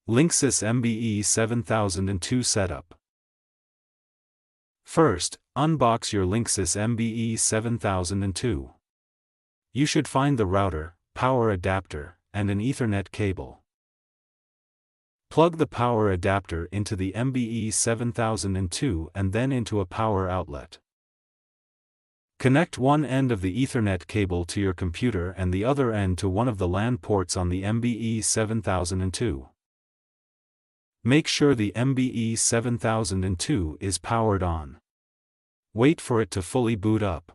Linksys MBE7002 setup. First, unbox your Linksys MBE7002. You should find the router, power adapter, and an Ethernet cable. Plug the power adapter into the MBE7002 and then into a power outlet. Connect one end of the Ethernet cable to your computer and the other end to one of the LAN ports on the MBE7002. Make sure the MBE7002 is powered on. Wait for it to fully boot up.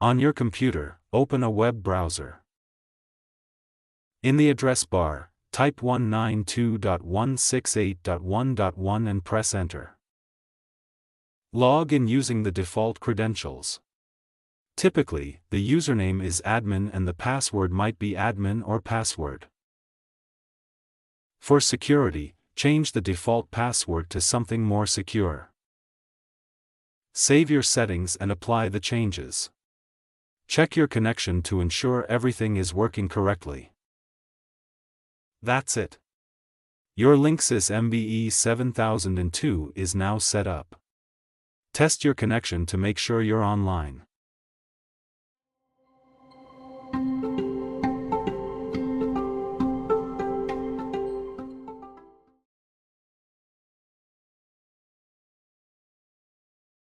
On your computer, open a web browser. In the address bar, type 192.168.1.1 and press Enter. Log in using the default credentials. Typically, the username is admin and the password might be admin or password. For security, change the default password to something more secure. Save your settings and apply the changes. Check your connection to ensure everything is working correctly. That's it. Your Linksys MBE7002 is now set up. Test your connection to make sure you're online.